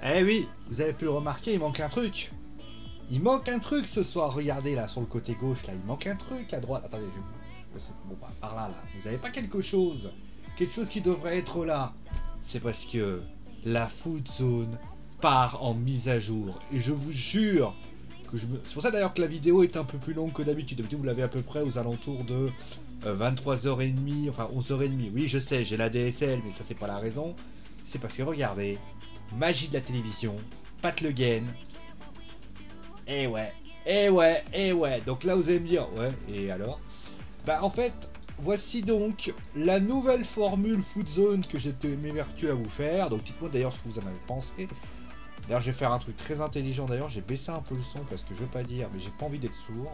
Eh oui, vous avez pu le remarquer, il manque un truc. Il manque un truc ce soir, regardez là, sur le côté gauche, là, il manque un truc à droite. Attendez, bon, bah, par là, là, vous avez pas quelque chose qui devrait être là. C'est parce que la Food Zone part en mise à jour. Et je vous jure que c'est pour ça d'ailleurs que la vidéo est un peu plus longue que d'habitude. D'habitude, vous l'avez à peu près aux alentours de 23h30, enfin 11h30. Oui, je sais, j'ai la DSL, mais ça, c'est pas la raison. C'est parce que regardez, magie de la télévision, Pat Le Guen. Eh ouais, eh ouais, eh ouais. Donc là, vous allez me dire, ouais, et alors? Bah, en fait, voici donc la nouvelle formule Food Zone que j'étais m'évertué à vous faire. Donc, dites-moi d'ailleurs ce que vous en avez pensé. D'ailleurs, je vais faire un truc très intelligent. D'ailleurs, j'ai baissé un peu le son parce que je veux pas dire, mais j'ai pas envie d'être sourd.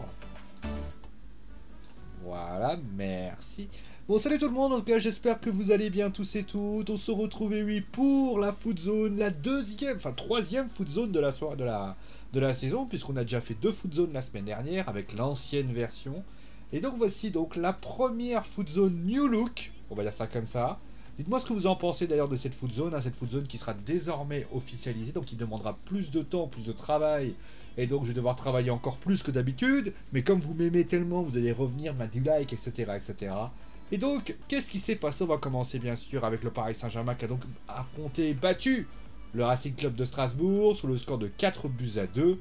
Voilà, merci. Bon, salut tout le monde, en tout cas, j'espère que vous allez bien tous et toutes. On se retrouve, oui, pour la Food Zone, la deuxième, enfin troisième Food Zone de la soirée, de la saison, puisqu'on a déjà fait 2 Food Zone la semaine dernière avec l'ancienne version. Et donc voici donc la première Food Zone New Look, on va dire ça comme ça. Dites-moi ce que vous en pensez d'ailleurs de cette Food Zone, hein, cette Food Zone qui sera désormais officialisée, donc qui demandera plus de temps, plus de travail, et donc je vais devoir travailler encore plus que d'habitude, mais comme vous m'aimez tellement, vous allez revenir, mettre du like, etc. etc. Et donc, qu'est-ce qui s'est passé? On va commencer bien sûr avec le Paris Saint-Germain qui a donc affronté et battu le Racing Club de Strasbourg sur le score de 4-2.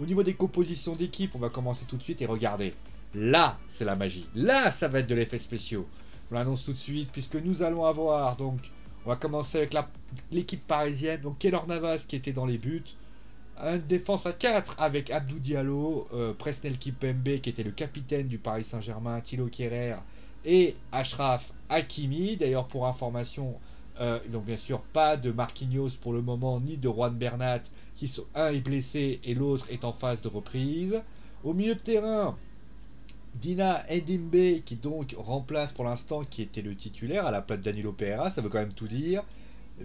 Au niveau des compositions d'équipe, on va commencer tout de suite et regardez. Là, c'est la magie. Là, ça va être de l'effet spéciaux. On l'annonce tout de suite puisque nous allons avoir donc, on va commencer avec l'équipe parisienne. Donc Keylor Navas qui était dans les buts. Une défense à 4 avec Abdou Diallo, Presnel Kimpembe qui était le capitaine du Paris Saint-Germain, Thilo Kehrer et Achraf Hakimi. D'ailleurs, pour information, donc bien sûr pas de Marquinhos pour le moment, ni de Juan Bernat, qui sont un est blessé et l'autre est en phase de reprise. Au milieu de terrain, Dina Ndimbe qui donc remplace pour l'instant qui était le titulaire à la place de Danilo Pereira, ça veut quand même tout dire.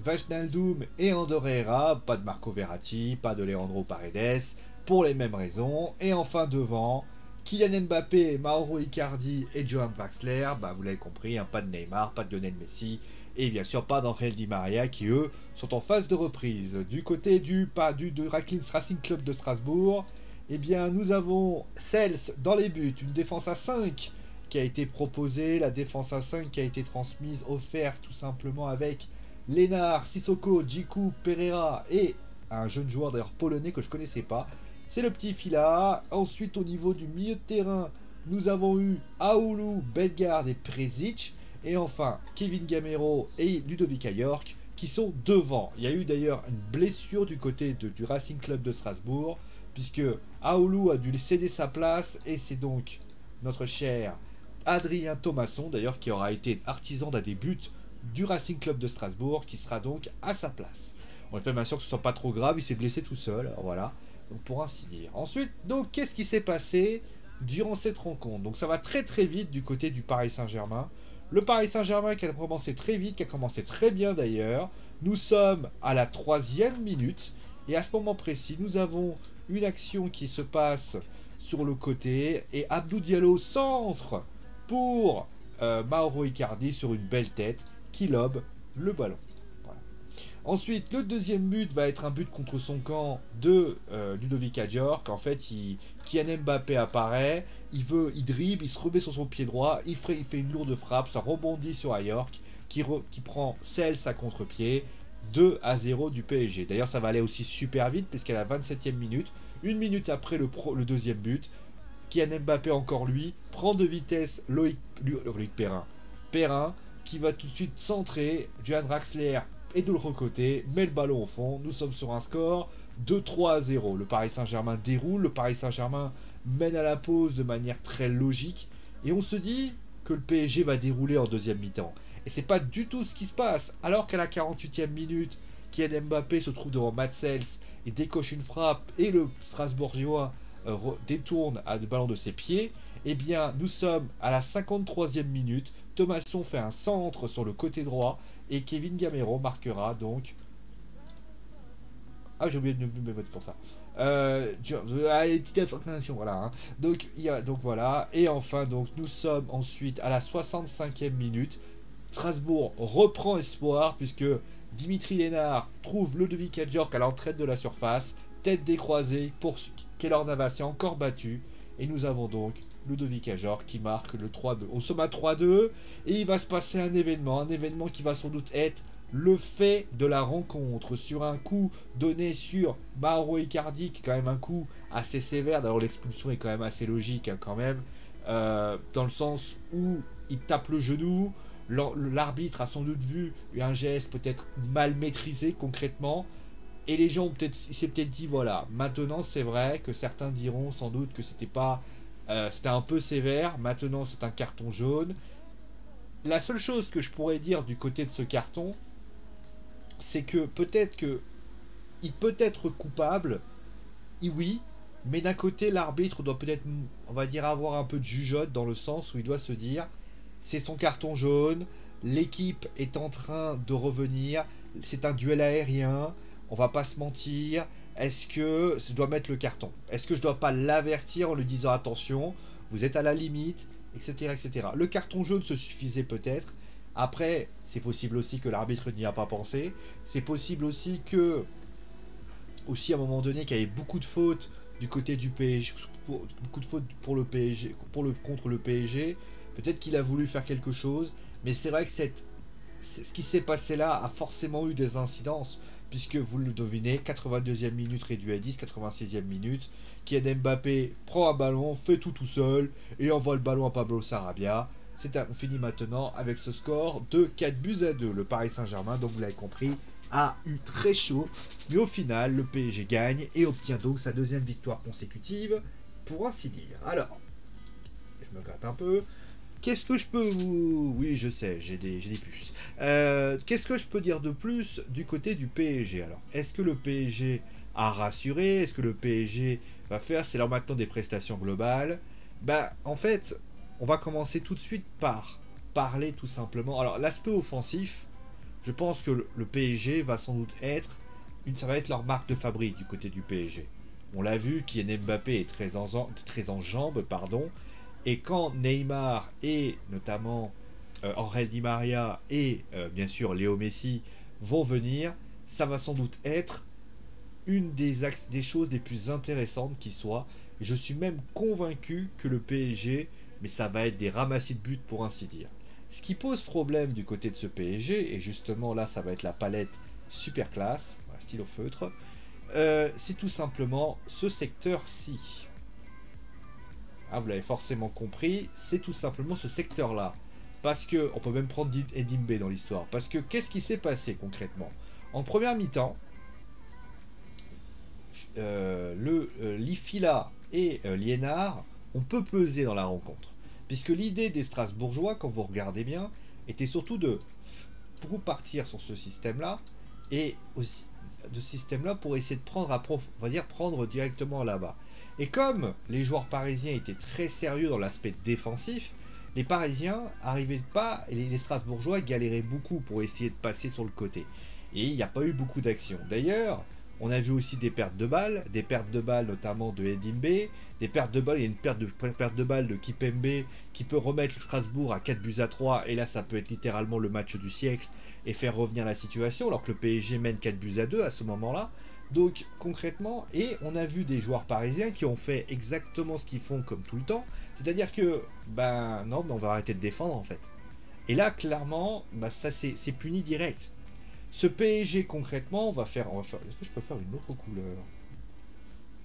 Wijnaldum et Ander Herrera, pas de Marco Verratti, pas de Leandro Paredes, pour les mêmes raisons. Et enfin devant, Kylian Mbappé, Mauro Icardi et Johan Draxler, bah vous l'avez compris, hein, pas de Neymar, pas de Lionel Messi, et bien sûr pas d'Angel Di Maria qui eux sont en phase de reprise. Du côté du Racing Club de Strasbourg, eh bien nous avons Cels dans les buts, une défense à 5 qui a été proposée, la défense à 5 qui a été transmise, offerte tout simplement avec Lénard, Sissoko, Djikou, Pereira et un jeune joueur d'ailleurs polonais que je connaissais pas. C'est le petit Fila. Ensuite, au niveau du milieu de terrain, nous avons eu Aoulou, Bellegarde et Prezic. Et enfin, Kevin Gamero et Ludovic York qui sont devant. Il y a eu d'ailleurs une blessure du côté du Racing Club de Strasbourg, puisque Aoulou a dû céder sa place et c'est donc notre cher Adrien Thomasson, d'ailleurs, qui aura été artisan d'un des buts du Racing Club de Strasbourg, qui sera donc à sa place. On est bien sûr que ce soit pas trop grave, il s'est blessé tout seul, alors voilà, donc pour ainsi dire. Ensuite, donc qu'est-ce qui s'est passé durant cette rencontre? Donc ça va très très vite du côté du Paris Saint-Germain. Le Paris Saint-Germain qui a commencé très vite, qui a commencé très bien d'ailleurs. Nous sommes à la 3e minute, et à ce moment précis, nous avons une action qui se passe sur le côté, et Abdou Diallo centre pour Mauro Icardi sur une belle tête qui lobe le ballon. Voilà. Ensuite, le deuxième but va être un but contre son camp de Ludovic York. En fait, Kylian Mbappé apparaît, il dribble, il se remet sur son pied droit, il fait une lourde frappe, ça rebondit sur York qui prend Cels à contre-pied. 2-0 du PSG. D'ailleurs, ça va aller aussi super vite puisqu'à la 27e minute, une minute après le deuxième but, Kylian Mbappé encore lui prend de vitesse Loïc Perrin qui va tout de suite centrer. Johan Draxler est de l'autre côté, met le ballon au fond. Nous sommes sur un score de 3-0. Le Paris Saint-Germain déroule, le Paris Saint-Germain mène à la pause de manière très logique et on se dit que le PSG va dérouler en deuxième mi-temps. Et c'est pas du tout ce qui se passe. Alors qu'à la 48e minute, Kylian Mbappé se trouve devant Mats Cels et décoche une frappe et le Strasbourgeois détourne le ballon de ses pieds. Eh bien, nous sommes à la 53e minute. Thomasson fait un centre sur le côté droit et Kevin Gamero marquera donc. Ah, j'ai oublié de me voter pour ça. Petite information, voilà. Hein. Donc voilà. Et enfin, donc nous sommes ensuite à la 65e minute. Strasbourg reprend espoir puisque Dimitri Lénard trouve Ludovic Ajorc à l'entrée de la surface, tête décroisée pour Keylor Navas est encore battu. Et nous avons donc Ludovic Ajorc qui marque le 3-2. On se met à 3-2 et il va se passer un événement qui va sans doute être le fait de la rencontre sur un coup donné sur Mauro Icardi, qui est quand même un coup assez sévère. D'ailleurs, l'expulsion est quand même assez logique, hein, quand même, dans le sens où il tape le genou. L'arbitre a sans doute vu un geste peut-être mal maîtrisé concrètement. Et les gens il s'est peut-être dit voilà, maintenant c'est vrai que certains diront sans doute que c'était pas, c'était un peu sévère. Maintenant c'est un carton jaune. La seule chose que je pourrais dire du côté de ce carton, c'est que il peut être coupable, oui, mais d'un côté l'arbitre doit peut-être, on va dire, avoir un peu de jugeote dans le sens où il doit se dire c'est son carton jaune, l'équipe est en train de revenir, c'est un duel aérien, on va pas se mentir, est-ce que je dois mettre le carton? Est-ce que je dois pas l'avertir en lui disant attention, vous êtes à la limite, etc. etc. Le carton jaune se suffisait peut-être. Après, c'est possible aussi que l'arbitre n'y a pas pensé. C'est possible aussi que, aussi à un moment donné, qu'il y avait beaucoup de fautes du côté du PSG, beaucoup de fautes pour le PSG, contre le PSG. Peut-être qu'il a voulu faire quelque chose, mais c'est vrai que ce qui s'est passé là a forcément eu des incidences, puisque vous le devinez, 82e minute réduit à 10, 86e minute, Kylian Mbappé prend un ballon, fait tout seul, et envoie le ballon à Pablo Sarabia. On finit maintenant avec ce score de 4-2. Le Paris Saint-Germain, donc vous l'avez compris, a eu très chaud, mais au final, le PSG gagne et obtient donc sa deuxième victoire consécutive, pour ainsi dire. Alors, je me gratte un peu. Qu'est-ce que je peux vous... Oui, je sais, j'ai des puces. Qu'est-ce que je peux dire de plus du côté du PSG? Alors, est-ce que le PSG a rassuré? Est-ce que le PSG va faire... C'est là maintenant des prestations globales. Bah, en fait, on va commencer tout de suite par parler tout simplement. Alors, l'aspect offensif, je pense que le PSG va sans doute être... Ça va être leur marque de fabrique du côté du PSG. On l'a vu, Kylian Mbappé est très en jambes, pardon. Et quand Neymar et notamment Angel Di Maria et bien sûr Léo Messi vont venir, ça va sans doute être une des choses les plus intéressantes qui soit. Je suis même convaincu que le PSG, mais ça va être des ramassis de buts pour ainsi dire. Ce qui pose problème du côté de ce PSG, et justement là ça va être la palette super classe, voilà, stylo feutre, c'est tout simplement ce secteur-ci. Ah, vous l'avez forcément compris, c'est tout simplement ce secteur-là. Parce que, on peut même prendre Edimbe dans l'histoire. Parce que, qu'est-ce qui s'est passé concrètement? En première mi-temps, Lifila et Liénard ont peu pesé dans la rencontre. Puisque l'idée des Strasbourgeois, quand vous regardez bien, était surtout de partir sur ce système-là, et aussi de ce système-là pour essayer de prendre directement là-bas. Et comme les joueurs parisiens étaient très sérieux dans l'aspect défensif, les Parisiens n'arrivaient pas, et les Strasbourgeois galéraient beaucoup pour essayer de passer sur le côté. Et il n'y a pas eu beaucoup d'actions. D'ailleurs, on a vu aussi des pertes de balles notamment de Edimbe, des pertes de balles, il y a une perte de balles de Kipembe qui peut remettre Strasbourg à 4-3, et là ça peut être littéralement le match du siècle et faire revenir la situation, alors que le PSG mène 4-2 à ce moment-là. Donc concrètement, et on a vu des joueurs parisiens qui ont fait exactement ce qu'ils font comme tout le temps, c'est-à-dire que, non, on va arrêter de défendre en fait. Et là, clairement, ça c'est puni direct. Ce PSG concrètement, on va faire. Est-ce que je peux faire une autre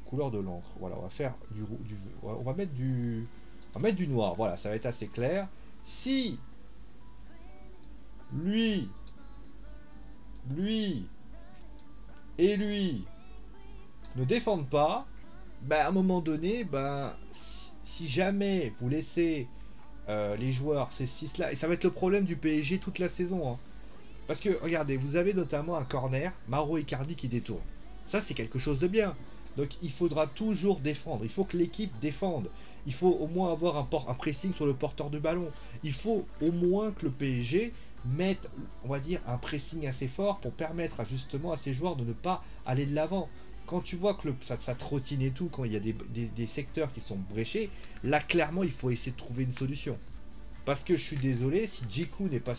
couleur de l'encre? Voilà, on va faire on va mettre du noir. Voilà, ça va être assez clair. Si lui et lui ne défendent pas, à un moment donné, si jamais vous laissez les joueurs, ces 6 là, et ça va être le problème du PSG toute la saison, hein. Parce que, regardez, vous avez notamment un corner, Mauro Icardi qui détourne. Ça, c'est quelque chose de bien. Donc, il faudra toujours défendre. Il faut que l'équipe défende. Il faut au moins avoir un pressing sur le porteur du ballon. Il faut au moins que le PSG mette, on va dire, un pressing assez fort pour permettre justement à ces joueurs de ne pas aller de l'avant. Quand tu vois que ça trottine et tout, quand il y a des secteurs qui sont bréchés, là, clairement, il faut essayer de trouver une solution. Parce que je suis désolé, si Djikou n'est pas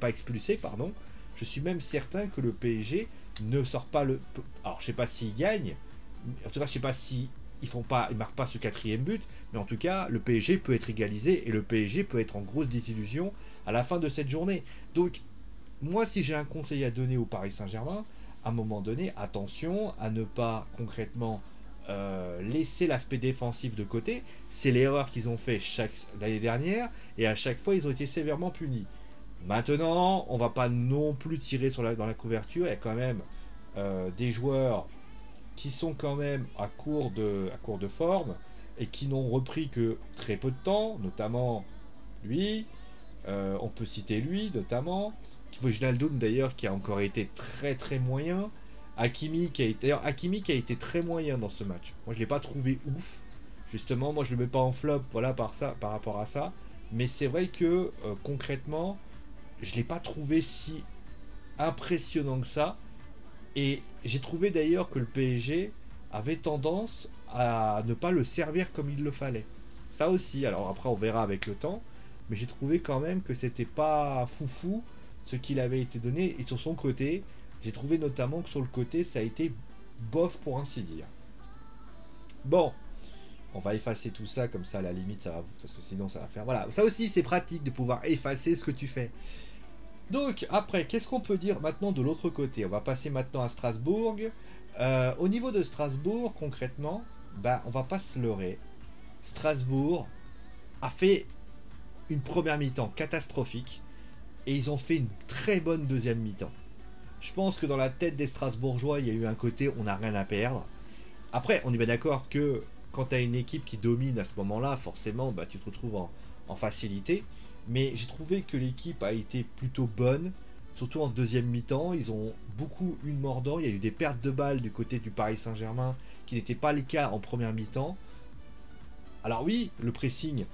expulsé, pardon, je suis même certain que le PSG ne sort pas le... Alors je sais pas s'il gagne, en tout cas je sais pas si ils marquent pas ce quatrième but, mais en tout cas le PSG peut être égalisé et le PSG peut être en grosse désillusion à la fin de cette journée. Donc moi si j'ai un conseil à donner au Paris Saint-Germain, à un moment donné, attention à ne pas concrètement laisser l'aspect défensif de côté. C'est l'erreur qu'ils ont fait l'année dernière et à chaque fois ils ont été sévèrement punis. Maintenant, on va pas non plus tirer dans la couverture. Il y a quand même des joueurs qui sont quand même à court de forme et qui n'ont repris que très peu de temps, notamment lui. On peut citer lui notamment. Wijnaldum d'ailleurs qui a encore été très très moyen. Hakimi qui a été très moyen dans ce match. Moi je l'ai pas trouvé ouf. Justement, moi je le mets pas en flop, voilà par rapport à ça. Mais c'est vrai que concrètement, je l'ai pas trouvé si impressionnant que ça. Et j'ai trouvé d'ailleurs que le PSG avait tendance à ne pas le servir comme il le fallait. Ça aussi, alors après on verra avec le temps. Mais j'ai trouvé quand même que c'était pas foufou ce qu'il avait été donné. Et sur son côté, j'ai trouvé notamment que sur le côté, ça a été bof pour ainsi dire. Bon, on va effacer tout ça, comme ça à la limite, ça va, parce que sinon ça va faire... Voilà, ça aussi c'est pratique de pouvoir effacer ce que tu fais. Donc après, qu'est-ce qu'on peut dire maintenant de l'autre côté? On va passer maintenant à Strasbourg. Au niveau de Strasbourg, concrètement, bah, on va pas se leurrer. Strasbourg a fait une première mi-temps catastrophique et ils ont fait une très bonne deuxième mi-temps. Je pense que dans la tête des Strasbourgeois, il y a eu un côté on n'a rien à perdre. Après, on est bien d'accord que quand tu as une équipe qui domine à ce moment-là, forcément, bah, tu te retrouves en facilité. Mais j'ai trouvé que l'équipe a été plutôt bonne, surtout en deuxième mi-temps. Ils ont beaucoup eu de mordant. Il y a eu des pertes de balles du côté du Paris Saint-Germain qui n'était pas le cas en première mi-temps. Alors oui, le pressing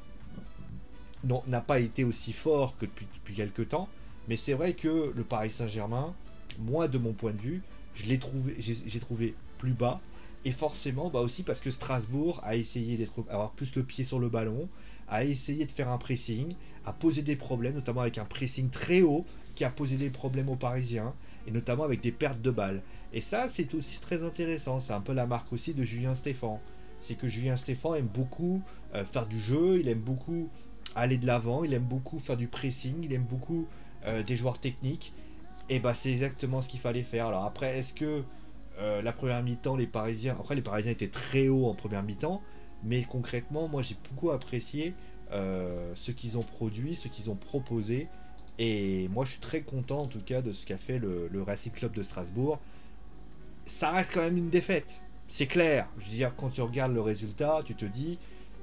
n'a pas été aussi fort que depuis quelques temps. Mais c'est vrai que le Paris Saint-Germain, moi de mon point de vue, j'ai trouvé plus bas. Et forcément, bah aussi parce que Strasbourg a essayé d'avoir plus le pied sur le ballon, a essayé de faire un pressing, a posé des problèmes, notamment avec un pressing très haut qui a posé des problèmes aux Parisiens, et notamment avec des pertes de balles. Et ça, c'est aussi très intéressant. C'est un peu la marque aussi de Julien Stéphan. C'est que Julien Stéphan aime beaucoup faire du jeu, il aime beaucoup aller de l'avant, il aime beaucoup faire du pressing, il aime beaucoup des joueurs techniques. Et bah c'est exactement ce qu'il fallait faire. Alors après, est-ce que la première mi-temps, les Parisiens étaient très hauts en première mi-temps, mais concrètement, moi j'ai beaucoup apprécié ce qu'ils ont produit, ce qu'ils ont proposé, et moi je suis très content en tout cas de ce qu'a fait le Racing Club de Strasbourg. Ça reste quand même une défaite, c'est clair. Je veux dire, quand tu regardes le résultat, tu te dis,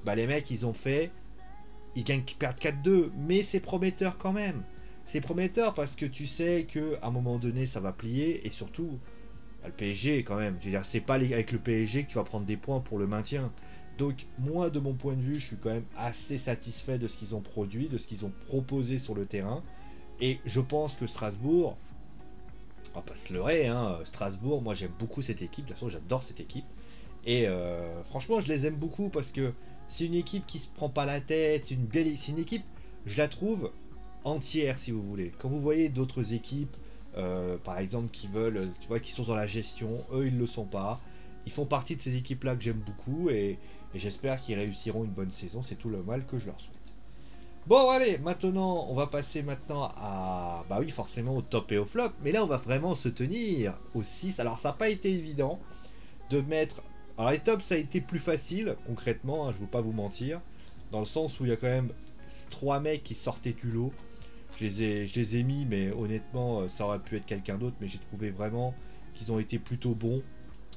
bah les mecs ils perdent 4-2, mais c'est prometteur quand même. C'est prometteur parce que tu sais qu'à un moment donné ça va plier, et surtout le PSG quand même, je veux dire, c'est pas avec le PSG que tu vas prendre des points pour le maintien. Donc moi de mon point de vue, je suis quand même assez satisfait de ce qu'ils ont produit, de ce qu'ils ont proposé sur le terrain. Et je pense que Strasbourg, on va pas se leurrer, hein, Strasbourg, moi j'aime beaucoup cette équipe, de toute façon j'adore cette équipe. Et franchement je les aime beaucoup parce que c'est une équipe qui se prend pas la tête, c'est une équipe, je la trouve entière si vous voulez. Quand vous voyez d'autres équipes, par exemple qui veulent, tu vois, qui sont dans la gestion, eux ils le sont pas. Ils font partie de ces équipes là que j'aime beaucoup, et j'espère qu'ils réussiront une bonne saison, c'est tout le mal que je leur souhaite. Bon allez, maintenant on va passer à, bah oui forcément au top et au flop, mais là on va vraiment se tenir au 6. Alors ça n'a pas été évident de mettre, alors les tops ça a été plus facile concrètement, hein, je ne veux pas vous mentir, dans le sens où il y a quand même 3 mecs qui sortaient du lot. Je les ai mis, mais honnêtement ça aurait pu être quelqu'un d'autre, mais j'ai trouvé vraiment qu'ils ont été plutôt bons,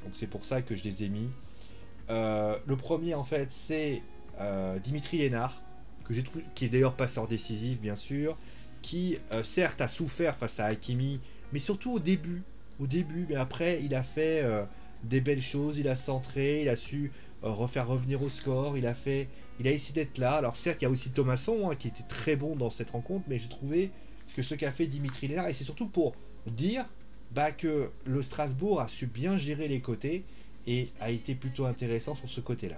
donc c'est pour ça que je les ai mis. Le premier en fait c'est Dimitri Lénard, qui est d'ailleurs passeur décisif bien sûr, qui certes a souffert face à Hakimi, mais surtout au début, mais après il a fait des belles choses, il a centré, il a su refaire revenir au score, il a essayé d'être là. Alors certes il y a aussi Thomasson qui était très bon dans cette rencontre, mais j'ai trouvé que ce qu'a fait Dimitri Lénard, et c'est surtout pour dire que le Strasbourg a su bien gérer les côtés et a été plutôt intéressant sur ce côté-là.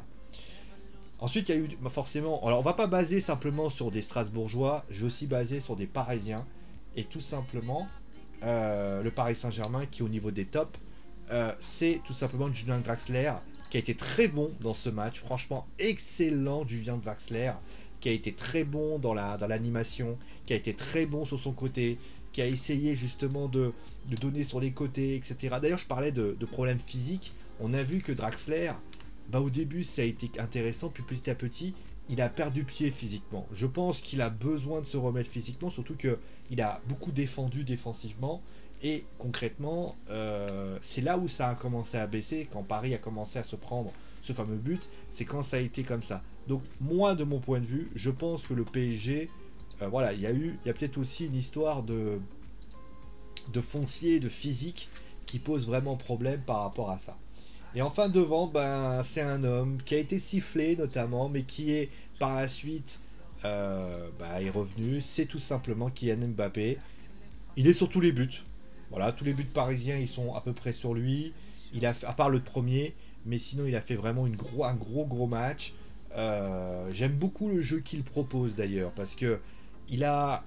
Ensuite, il y a eu forcément... Alors, on va pas baser simplement sur des Strasbourgeois, je vais aussi baser sur des Parisiens. Et tout simplement, le Paris Saint-Germain qui est au niveau des tops, c'est tout simplement Julian Draxler qui a été très bon dans ce match. Franchement, excellent Julian Draxler qui a été très bon dans l'animation, qui a été très bon sur son côté, qui a essayé justement de donner sur les côtés, etc. D'ailleurs, je parlais de problèmes physiques. On a vu que Draxler, bah, au début, ça a été intéressant, puis petit à petit, il a perdu pied physiquement. Je pense qu'il a besoin de se remettre physiquement, surtout qu'il a beaucoup défendu défensivement. Et concrètement, c'est là où ça a commencé à baisser, quand Paris a commencé à se prendre ce fameux but, c'est quand ça a été comme ça. Donc moi, de mon point de vue, je pense que le PSG, voilà, il y a peut-être aussi une histoire de foncier, de physique, qui pose vraiment problème par rapport à ça. Et enfin devant, ben, c'est un homme qui a été sifflé notamment, mais qui est par la suite est revenu. C'est tout simplement Kylian Mbappé. Il est sur tous les buts. Voilà, tous les buts parisiens, ils sont à peu près sur lui. Il a fait, à part le premier, mais sinon il a fait vraiment un gros match. J'aime beaucoup le jeu qu'il propose d'ailleurs, parce que il a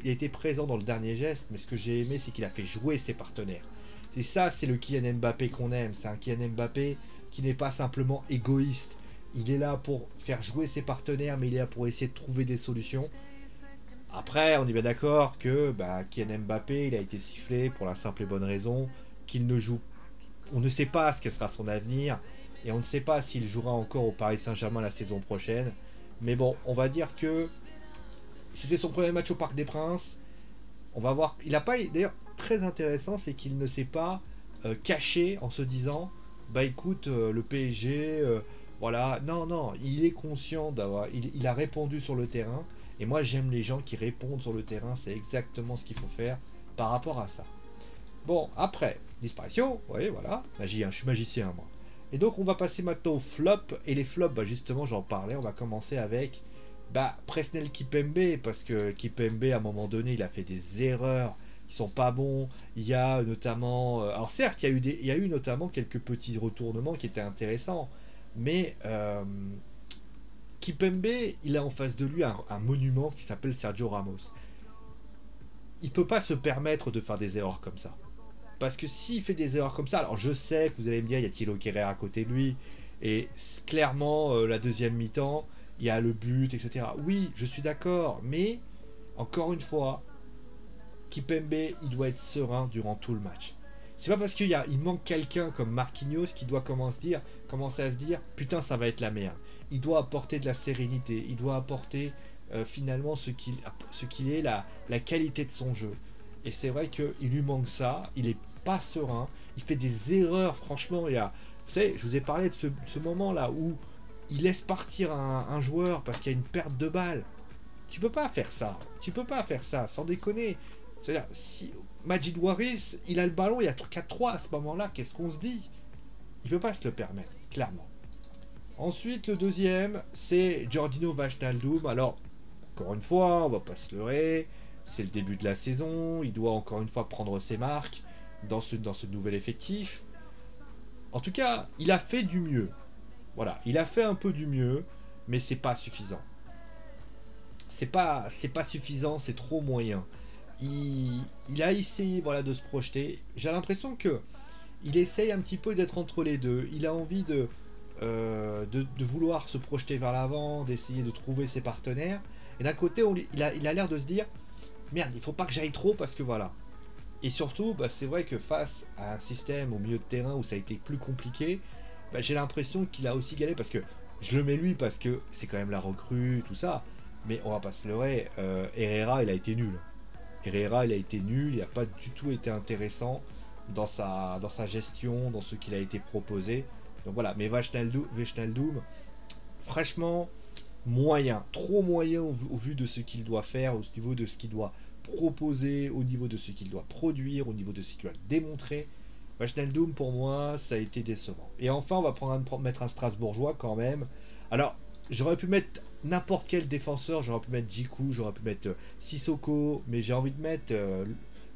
été présent dans le dernier geste, mais ce que j'ai aimé, c'est qu'il a fait jouer ses partenaires. C'est ça, c'est le Kylian Mbappé qu'on aime. C'est un Kylian Mbappé qui n'est pas simplement égoïste. Il est là pour faire jouer ses partenaires, mais il est là pour essayer de trouver des solutions. Après, on est bien d'accord que Kylian Mbappé, il a été sifflé pour la simple et bonne raison qu'il ne joue. On ne sait pas ce que sera son avenir, et on ne sait pas s'il jouera encore au Paris Saint-Germain la saison prochaine. Mais bon, on va dire que c'était son premier match au Parc des Princes. On va voir. Il n'a pas. D'ailleurs, très intéressant, c'est qu'il ne s'est pas caché en se disant bah écoute, le PSG, voilà. Non, il est conscient d'avoir. Il a répondu sur le terrain. Et moi, j'aime les gens qui répondent sur le terrain. C'est exactement ce qu'il faut faire par rapport à ça. Bon, après, disparition. Oui, voilà. Magie, hein, je suis magicien, moi. Et donc, on va passer maintenant au flop. Et les flops, bah, justement, j'en parlais. On va commencer avec Presnel Kimpembe, parce que Kimpembe, à un moment donné, il a fait des erreurs qui sont pas bons. Il y a notamment... alors certes, il y a eu notamment quelques petits retournements qui étaient intéressants. Mais Kimpembe, il a en face de lui un monument qui s'appelle Sergio Ramos. Il peut pas se permettre de faire des erreurs comme ça. Parce que s'il fait des erreurs comme ça, alors je sais que vous allez me dire, il y a Thilo Kehrer à côté de lui, et clairement, la deuxième mi-temps, il y a le but, etc. Oui, je suis d'accord, mais encore une fois, Kimpembe, il doit être serein durant tout le match. C'est pas parce il manque quelqu'un comme Marquinhos qui doit commencer à se dire putain, ça va être la merde. Il doit apporter de la sérénité, il doit apporter finalement ce qu'il est, la qualité de son jeu. Et c'est vrai qu'il lui manque ça, il est pas serein, il fait des erreurs, franchement. Vous savez, je vous ai parlé de ce moment-là où il laisse partir un joueur parce qu'il y a une perte de balle. Tu peux pas faire ça, sans déconner. C'est-à-dire, si Majid Waris, il a le ballon, il y a 4-3 à ce moment-là, qu'est-ce qu'on se dit? Il peut pas se le permettre, clairement. Ensuite, le deuxième, c'est Georginio Wijnaldum. Alors, encore une fois, on va pas se leurrer, c'est le début de la saison, il doit encore une fois prendre ses marques dans ce nouvel effectif. En tout cas, il a fait du mieux. Voilà, il a fait un peu du mieux, mais c'est pas suffisant. C'est pas suffisant, c'est trop moyen. Il a essayé, voilà, de se projeter. J'ai l'impression que il essaye un petit peu d'être entre les deux. Il a envie de vouloir se projeter vers l'avant, d'essayer de trouver ses partenaires. Et d'un côté, il a l'air de se dire merde, il faut pas que j'aille trop parce que voilà. Et surtout, c'est vrai que face à un système au milieu de terrain où ça a été plus compliqué, j'ai l'impression qu'il a aussi galéré, parce que je le mets lui parce que c'est quand même la recrue, tout ça. Mais on va pas se leurrer, Herrera, il a été nul. Il n'a pas du tout été intéressant dans sa gestion, dans ce qu'il a été proposé. Donc voilà, mais Wijnaldum, franchement, moyen, trop moyen au vu de ce qu'il doit faire, au niveau de ce qu'il doit proposer, au niveau de ce qu'il doit produire, au niveau de ce qu'il doit démontrer. Wijnaldum, pour moi, ça a été décevant. Et enfin, on va mettre un Strasbourgeois quand même. Alors, j'aurais pu mettre n'importe quel défenseur, j'aurais pu mettre Djikou, j'aurais pu mettre Sissoko, mais j'ai envie de mettre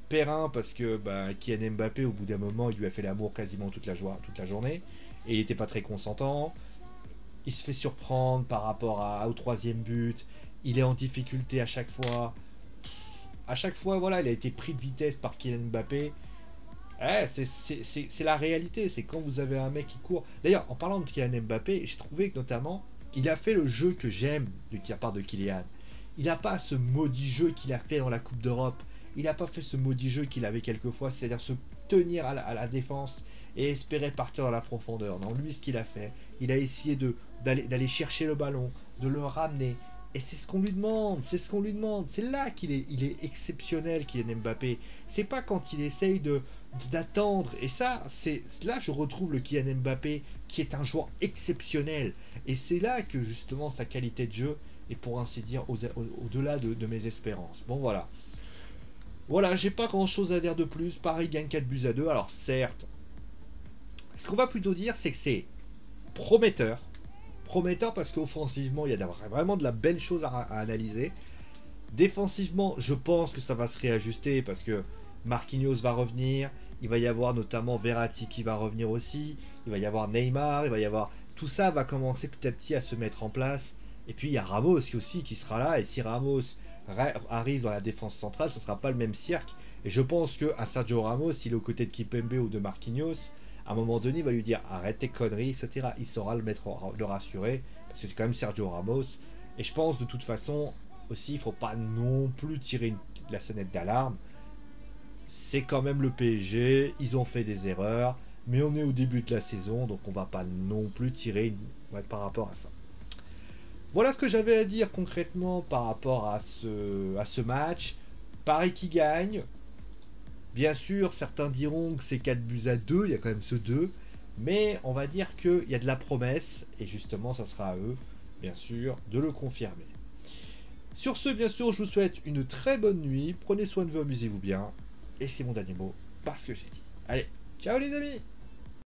Perrin, parce que Kylian Mbappé, au bout d'un moment, il lui a fait l'amour quasiment toute la journée, et il n'était pas très consentant. Il se fait surprendre par rapport au troisième but, il est en difficulté à chaque fois. à chaque fois, voilà, il a été pris de vitesse par Kylian Mbappé. C'est la réalité, c'est quand vous avez un mec qui court. D'ailleurs, en parlant de Kylian Mbappé, j'ai trouvé que notamment, il a fait le jeu que j'aime de la part de Kylian. Il n'a pas ce maudit jeu qu'il a fait dans la Coupe d'Europe. Il n'a pas fait ce maudit jeu qu'il avait quelquefois, c'est-à-dire se tenir à la défense et espérer partir dans la profondeur. Non, lui, ce qu'il a fait, il a essayé d'aller chercher le ballon, de le ramener. Et c'est ce qu'on lui demande, c'est ce qu'on lui demande. C'est là il est exceptionnel, Kylian Mbappé. C'est pas quand il essaye d'attendre. Et ça, c'est là je retrouve le Kylian Mbappé qui est un joueur exceptionnel. Et c'est là que justement sa qualité de jeu est pour ainsi dire au-delà de mes espérances. Bon voilà. Voilà, j'ai pas grand chose à dire de plus. Paris gagne 4-2. Alors certes, ce qu'on va plutôt dire, c'est que c'est prometteur. Prometteur parce qu'offensivement, il y a vraiment de la belle chose à analyser. Défensivement, je pense que ça va se réajuster parce que Marquinhos va revenir. Il va y avoir notamment Verratti qui va revenir aussi. Il va y avoir Neymar. Il va y avoir... Tout ça va commencer petit à petit à se mettre en place. Et puis il y a Ramos aussi qui sera là. Et si Ramos arrive dans la défense centrale, ce ne sera pas le même cirque. Et je pense qu'un Sergio Ramos, s'il est aux côtés de Kimpembe ou de Marquinhos, à un moment donné, il va lui dire arrête tes conneries, etc. Il saura le rassurer, parce que c'est quand même Sergio Ramos. Et je pense de toute façon, aussi, il ne faut pas non plus tirer la sonnette d'alarme. C'est quand même le PSG, ils ont fait des erreurs, mais on est au début de la saison, donc on ne va pas non plus tirer par rapport à ça. Voilà ce que j'avais à dire concrètement par rapport à ce match. Paris qui gagne. Bien sûr, certains diront que c'est 4-2, il y a quand même ce 2. Mais on va dire qu'il y a de la promesse. Et justement, ça sera à eux, bien sûr, de le confirmer. Sur ce, bien sûr, je vous souhaite une très bonne nuit. Prenez soin de vous, amusez-vous bien. Et c'est mon dernier mot, parce que j'ai dit. Allez, ciao les amis!